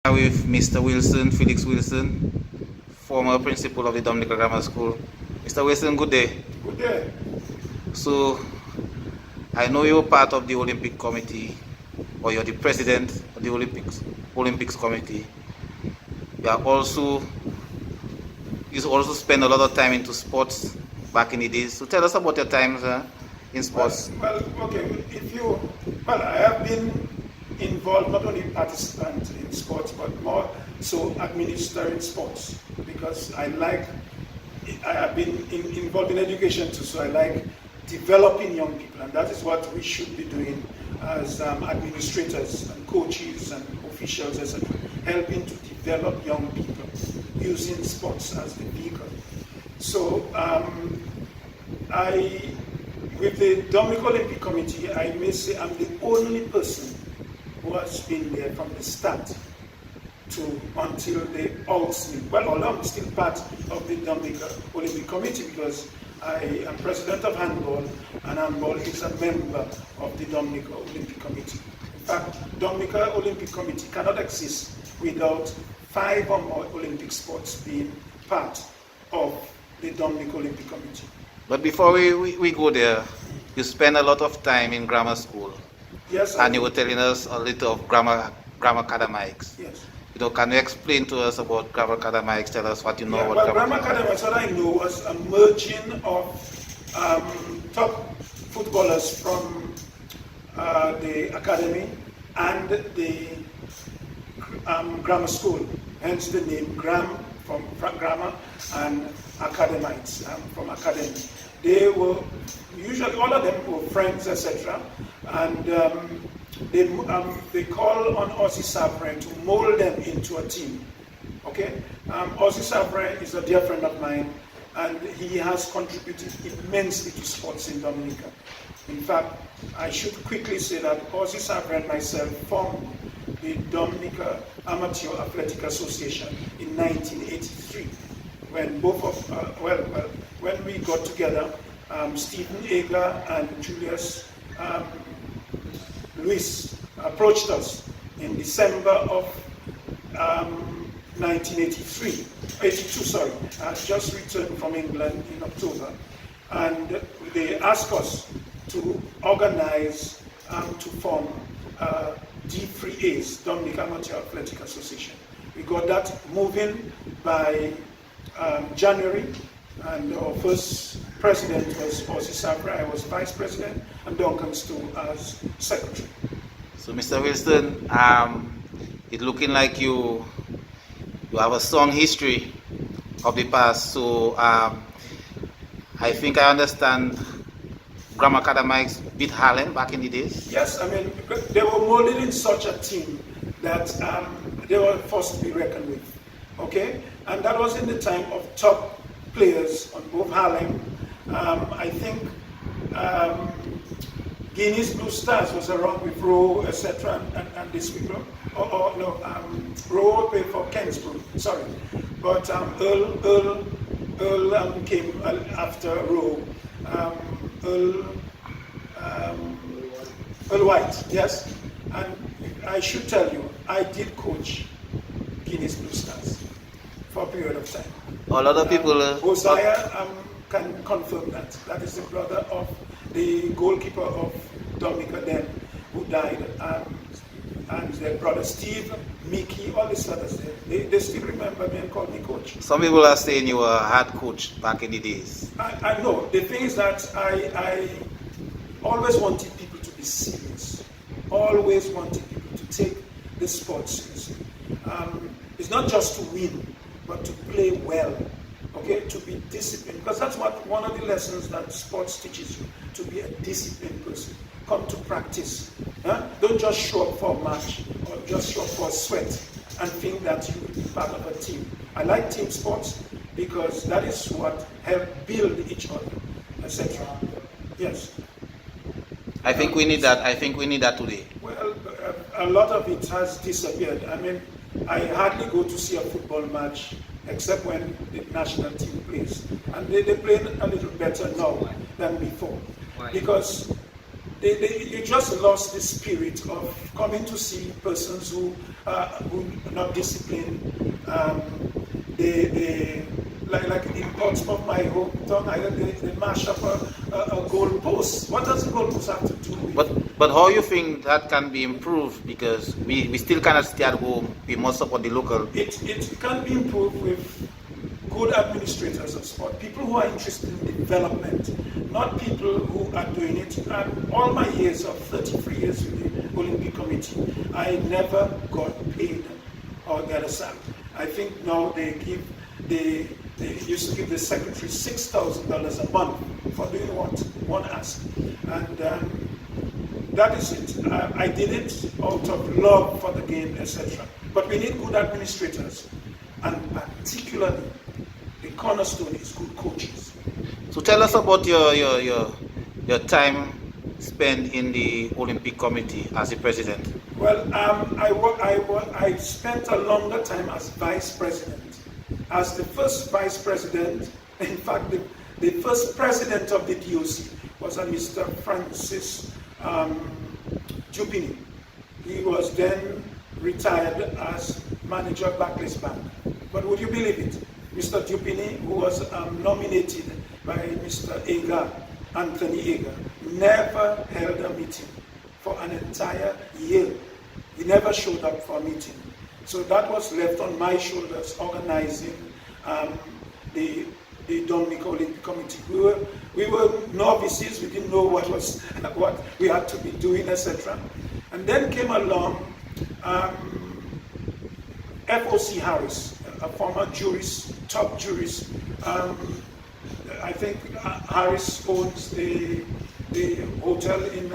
With Mr. Wilson, Felix Wilson, former principal of the Dominica Grammar School. Mr. Wilson, good day. Good day. So, I know you're part of the Olympic Committee, or you're the president of the Olympics Committee. You also spend a lot of time into sports back in the days. So tell us about your times in sports. Well, okay. I have been involved, not only participant in sports, but more so administering sports, because I have been involved in education too, so I like developing young people, and that is what we should be doing as administrators and coaches and officials, etc., helping to develop young people using sports as the vehicle. So with the Dominica Olympic Committee, I may say I'm the only person who has been there from the start until they oust me. Well, although I'm still part of the Dominica Olympic Committee, because I am president of handball, and handball is a member of the Dominica Olympic Committee. In fact, Dominica Olympic Committee cannot exist without 5 or more Olympic sports being part of the Dominica Olympic Committee. But before we go there, you spend a lot of time in grammar school. Yes, and you were telling us a little of grammar academics. Yes. Can you explain to us about grammar academics? Tell us what you know about grammar academics. What I know was a merging of top footballers from the academy and the grammar school. Hence the name Gram from grammar and academics from academy. They were usually, all of them were friends, etc. And they call on Ozzy Sabrin to mold them into a team. Okay, Ozzy Sabrin is a dear friend of mine, and he has contributed immensely to sports in Dominica. In fact, I should quickly say that Ozzy Sabrin and myself formed the Dominica Amateur Athletic Association in 1983. When when we got together, Stephen Ager and Julius Luis approached us in December of 82, sorry. I just returned from England in October, and they asked us to organize to form D3As, Dominica Amateur Athletic Association. We got that moving by January, and our first president was Ozzy Sabra. I was vice president, and Duncan Stowe as secretary. So, Mr. Wilson, it's looking like you have a strong history of the past. So, I think I understand grammar academics beat Harlem back in the days. Yes, I mean, they were molded in such a team that they were forced to be reckoned with. Okay, and that was in the time of top players on both Harlem. I think Guinea's Blue Stars was around with Rowe, etc., and this people. Rowe played for Kensborough, sorry. But Earl came after Rowe. Earl White, yes. And I should tell you, I did coach Guinea's Blue Stars for a period of time. A lot of people... Hosea can confirm that. That is the brother of the goalkeeper of Dominica then, who died. And their brother Steve, Mickey, all these others there. They still remember me and call me coach. Some people are saying you were a hard coach back in the days. I know. The thing is that I always wanted people to be serious. Always wanted people to take the sport seriously. It's not just to win, but to play well. Okay, to be disciplined, because that's what one of the lessons that sports teaches you, to be a disciplined person. Come to practice. Don't just show up for a match or just show up for a sweat and think that you will be part of a team. I like team sports because that is what helps build each other, etc. Yes. I think we need that. I think we need that today. Well, a lot of it has disappeared. I mean, I hardly go to see a football match except when the national team plays. And they play a little better now than before. Because you just lost the spirit of coming to see persons who are not disciplined. Like in Portsmouth, my hometown, they mash up a goal post. What does the goal post have to do with? But how you think that can be improved? Because we still cannot stay at home. We must support the local. It can be improved with good administrators of sport, people who are interested in development, not people who are doing it. And all my years of 33 years with the Olympic Committee, I never got paid or got a salary. I think now they used to give the secretary $6,000 a month for doing what one asked. And that is it. I did it out of love for the game, etc. But we need good administrators, and particularly the cornerstone is good coaches. So tell us about your time spent in the Olympic Committee as the president. Well, I spent a longer time as vice president. As the first vice president, in fact, the first president of the D.O.C. was a Mr. Francis Jupini. He was then retired as manager of Barclays Bank. But would you believe it? Mr. Jupini, who was nominated by Mr. Anthony Agar, never held a meeting for an entire year. He never showed up for a meeting. So that was left on my shoulders, organizing the Dominican Olympic Committee. We were novices, we didn't know what we had to be doing, etc. And then came along F.O.C. Harris, a former jurist, top jurist. I think Harris owns the hotel in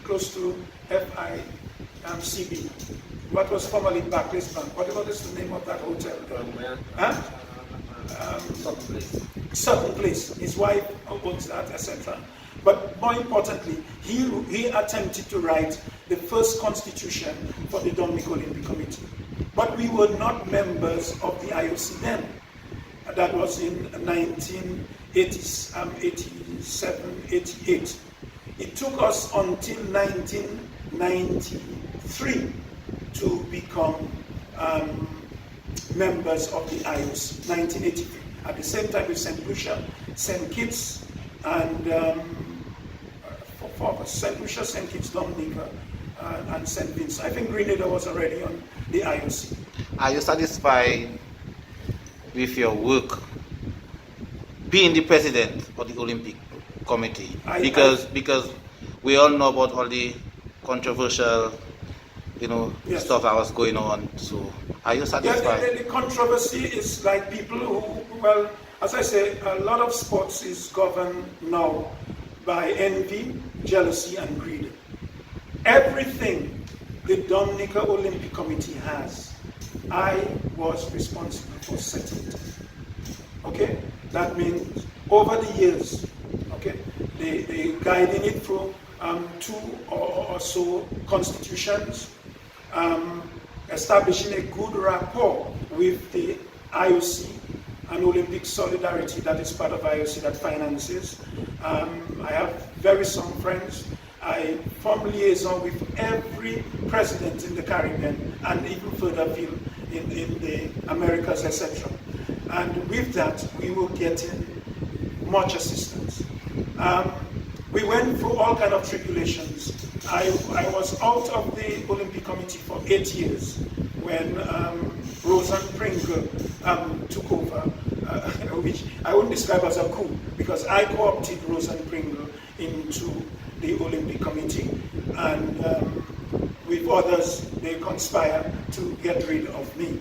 close to FICB, what was formerly Barclays Bank. What is the name of that hotel? Certain place. His wife owns that, etc. But more importantly, he attempted to write the first constitution for the Dominican Olympic Committee. But we were not members of the IOC then. That was in 1987, 88. It took us until 1993 to become members of the IOC, 1983. At the same time with St. Lucia, St. Kitts, and St. Lucia, St. Kitts, Dominica, and St. Vincent. I think Grenada was already on the IOC. Are you satisfied with your work being the president of the Olympic Committee? Because we all know about all the controversial, yes, stuff that was going on. So are you satisfied? Yeah, the controversy is like people who, well, as I say, a lot of sports is governed now by envy, jealousy, and greed. Everything the Dominican Olympic Committee has, I was responsible for setting it. Okay? That means over the years, okay, they guiding it through 2 or so constitutions, establishing a good rapport with the IOC and Olympic Solidarity, that is part of IOC that finances. I have very strong friends. I form liaison with every president in the Caribbean and even further afield in the Americas, etc. And with that, we were getting much assistance. We went through all kinds of tribulations. I was out of the Olympic Committee for 8 years when Roseanne Pringle took over, which I wouldn't describe as a coup, because I co-opted Roseanne Pringle into the Olympic Committee, and with others, they conspired to get rid of me.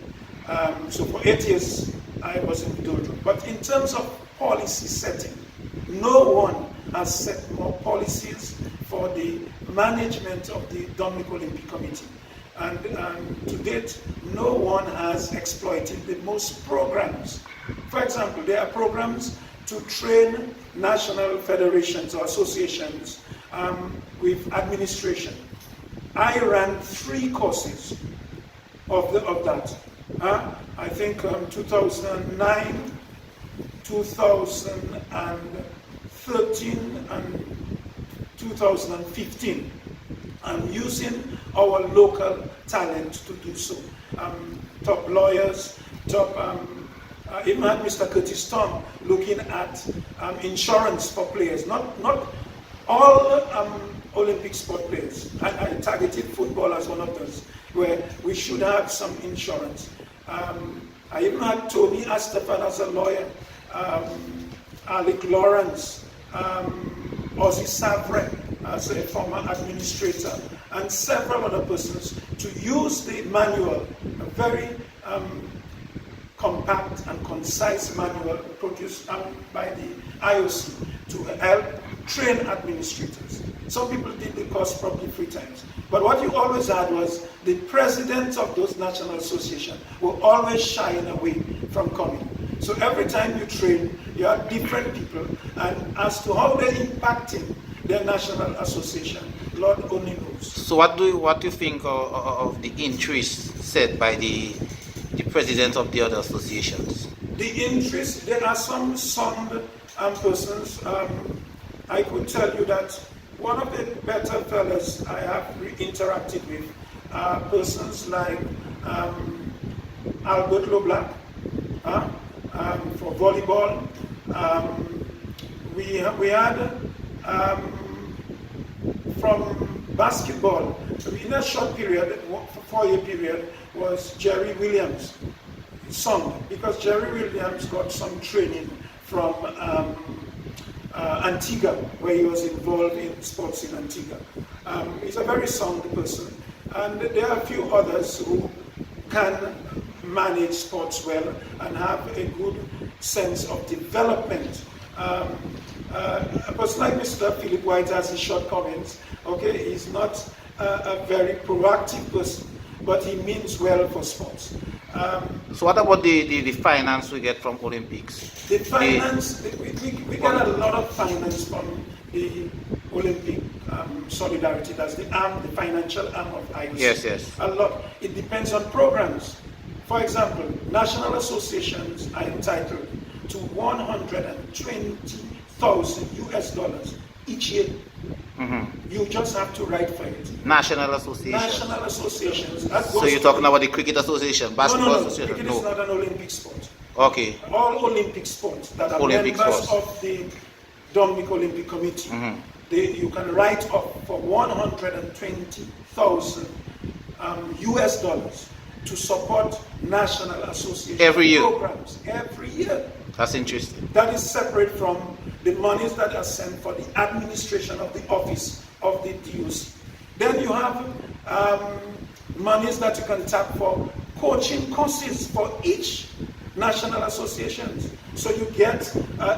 So for 8 years, I was in the dojo. But in terms of policy setting, no one has set more policies for the management of the Dominican Olympic Committee. And to date, no one has exploited the most programs. For example, there are programs to train national federations or associations with administration. I ran 3 courses of that. I think 2009, 2013, and 2015, using our local talent to do so. Top lawyers, even had Mr. Curtis Tom looking at insurance for players, not all Olympic sport players. I targeted football as one of those, where we should have some insurance. I even had Tony Astafan as a lawyer, Alec Lawrence, Ozzy Savre as a former administrator, and several other persons to use the manual, a very compact and concise manual produced by the D.O.C. to help train administrators. Some people did the course probably 3 times. But what you always had was the presidents of those national associations were always shying away from coming. So every time you train, you have different people, and as to how they're impacting their national association, Lord only knows. So what do you think of the interest set by the president of the other associations? The interest, there are some sound persons. I could tell you that one of the better fellows I have interacted with are persons like Albert Loblack for volleyball. We had from basketball, in a short period, 4-year period, was Jerry Williams' son, because Jerry Williams got some training from Antigua, where he was involved in sports in Antigua. He's a very sound person, and there are a few others who can manage sports well and have a good sense of development. A person like Mr. Philip White has his shortcomings. Okay, he's not a very proactive person, but he means well for sports. So what about the finance we get from Olympics? The finance, we get a lot of finance from the Olympic Solidarity. That's the financial arm of IOC. Yes. A lot. It depends on programs. For example, national associations are entitled to $120,000 each year. You just have to write for it. National associations. National associations. So you're talking about the cricket association, basketball association? Cricket is not an Olympic sport. Okay. All Olympic sports that are Olympic members sports of the Dominic Olympic Committee, you can write up for $120,000 to support national association every year. Programs every year. That's interesting. That is separate from the monies that are sent for the administration of the office of the D.O.C. Then you have monies that you can tap for coaching courses for each national association. So you get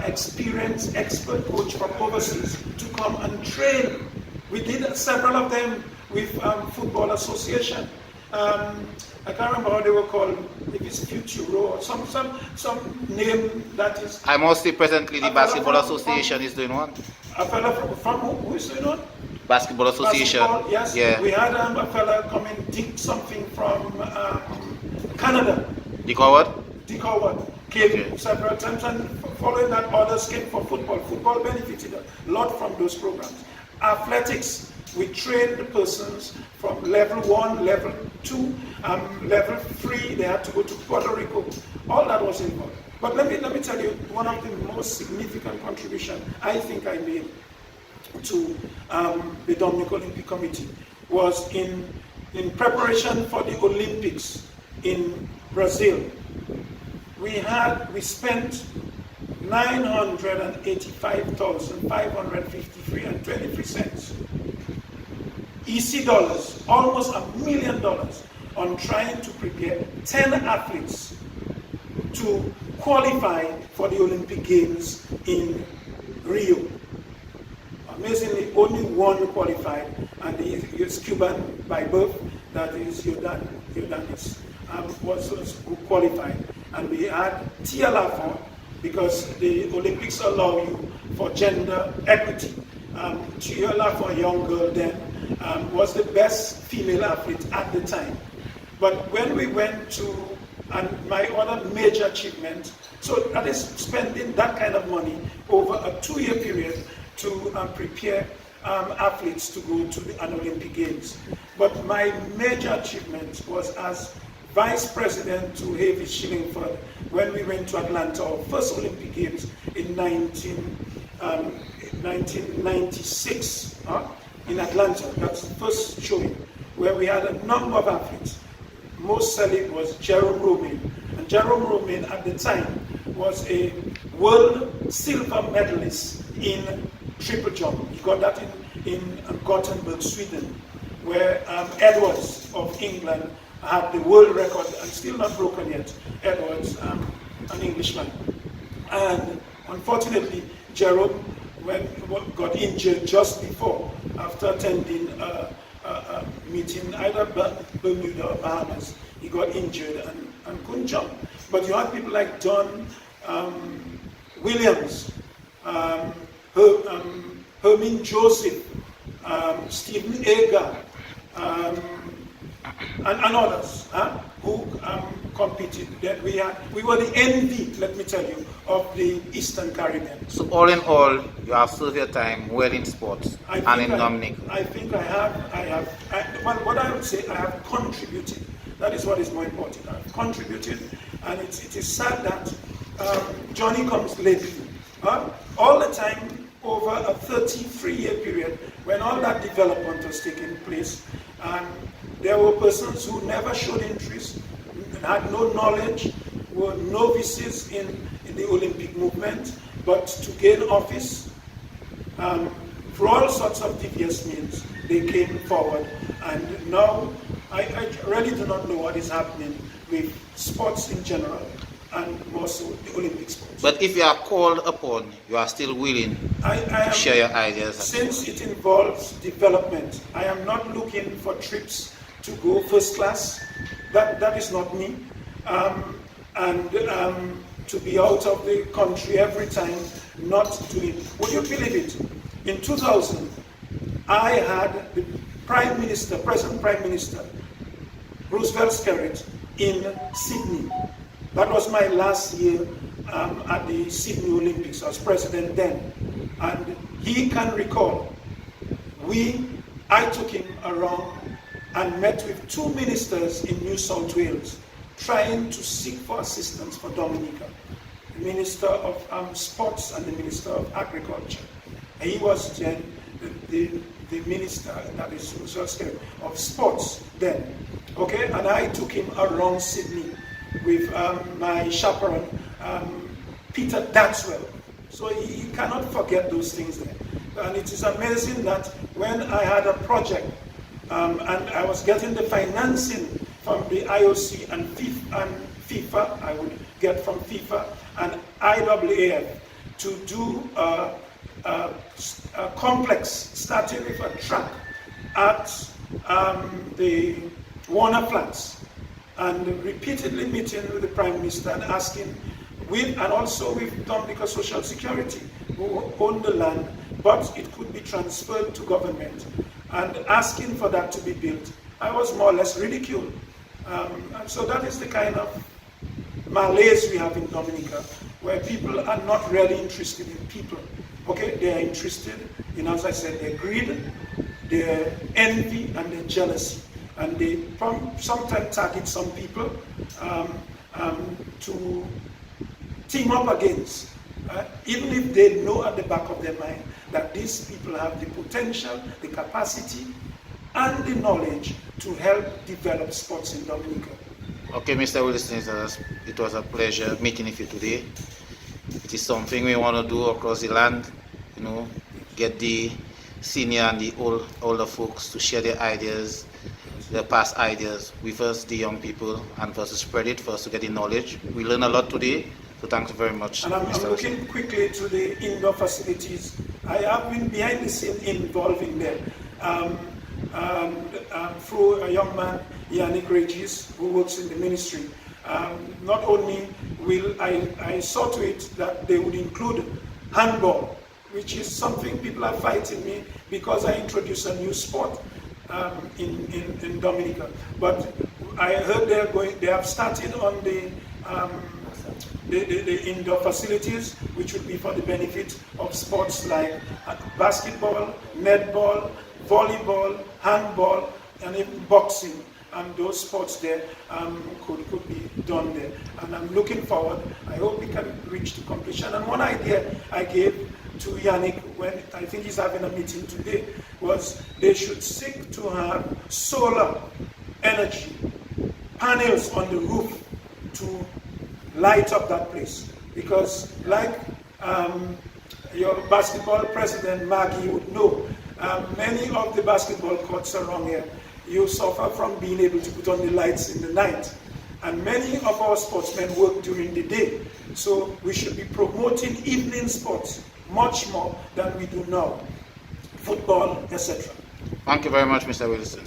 experienced expert coach from overseas to come and train. We did several of them with football association. I can't remember how they were called, if it's Futuro or some name that is... I must say presently the Basketball Association is doing one. A fella from who is doing one? Basketball Association. Basketball, yes. Yeah. We had a fella come and dig something from Canada. Dick Howard? Dick Howard came several times, and following that others came for football. Football benefited a lot from those programs. Athletics, we trained the persons from level 1, level 2, level 3, they had to go to Puerto Rico. All that was involved. But let me tell you, one of the most significant contributions I think I made to the Dominic Olympic Committee was in preparation for the Olympics in Brazil. We spent $985,553.23 EC dollars, almost $1 million, on trying to prepare 10 athletes to qualify for the Olympic Games in Rio. Amazingly, only one qualified, and he is Cuban by birth. That is Jordanis, was who qualified. And we had Tia Lafont, because the Olympics allow you for gender equity. Tia Lafont, a young girl then, was the best female athlete at the time. But when we went to, and my other major achievement, so that is spending that kind of money over a 2-year period to prepare athletes to go to an Olympic Games. But my major achievement was as Vice President to Havy Shillingford when we went to Atlanta, our first Olympic Games in 1996 in Atlanta. That's the first showing where we had a number of athletes. Most select was Jerome Romain. And Jerome Romain at the time was a world silver medalist in triple jump. He got that in Gothenburg, Sweden, where Edwards of England had the world record and still not broken yet. Edwards, an Englishman. And unfortunately, Jerome got injured just before, after attending a meeting either Bermuda or Bahamas. He got injured and couldn't jump. But you had people like Don Williams, Hermin Joseph, Stephen Agar, and others who competed. That we were the envy, let me tell you, of the Eastern Caribbean. So all in all, you have served your time well in sports and in Dominica. I think I have. Well, what I would say, I have contributed. That is what is more important. I have contributed, and it is sad that Johnny comes lately. All the time over a 33-year period, when all that development was taking place, there were persons who never showed interest, had no knowledge, were novices in the Olympic movement, but to gain office, for all sorts of devious means, they came forward. And now, I really do not know what is happening with sports in general, and more so the Olympic sports. But if you are called upon, you are still willing to share your ideas. Since it involves development, I am not looking for trips to go first class. That is not me. To be out of the country every time, not doing. Would you believe it? In 2000, I had the present Prime Minister, Roosevelt Skerrit, in Sydney. That was my last year at the Sydney Olympics. I was president then. And he can recall, I took him around and met with two ministers in New South Wales, trying to seek for assistance for Dominica, the Minister of Sports and the Minister of Agriculture. And he was then the minister, that is of sports then. Okay, and I took him around Sydney with my chaperone, Peter Datswell. So he cannot forget those things there. And it is amazing that when I had a project, and I was getting the financing from the IOC and FIFA, I would get from FIFA and IAAF to do a complex, starting with a track at the Warner Flats, and repeatedly meeting with the Prime Minister and asking, and also with Dominica Social Security, who own the land, but it could be transferred to government, and asking for that to be built. I was more or less ridiculed. And so that is the kind of malaise we have in Dominica, where people are not really interested in people. Okay, they are interested in, as I said, their greed, their envy, and their jealousy. And they sometimes target some people to team up against, even if they know at the back of their mind that these people have the potential, the capacity, and the knowledge to help develop sports in Dominica. Okay, Mr. Wilson, it was a pleasure meeting with you today. It is something we want to do across the land, get the senior and the older folks to share their ideas, their past ideas with us, the young people, and for us to spread it, for us to get the knowledge. We learned a lot today, so thanks very much. And I'm looking quickly to the indoor facilities. I have been behind the scene involved in them. Through a young man, Yannick Regis, who works in the ministry. Not only will I saw to it that they would include handball, which is something people are fighting me because I introduced a new sport in Dominica. But I heard they have started on the the indoor facilities, which would be for the benefit of sports like basketball, netball, volleyball, handball, and even boxing. And those sports there could be done there. And I'm looking forward. I hope we can reach to completion. And one idea I gave to Yannick when I think he's having a meeting today was they should seek to have solar energy panels on the roof to light up that place. Because like your basketball president Maggie would know, many of the basketball courts around here, you suffer from being able to put on the lights in the night. And many of our sportsmen work during the day. So we should be promoting evening sports much more than we do now. Football, etc. Thank you very much, Mr. Wilson.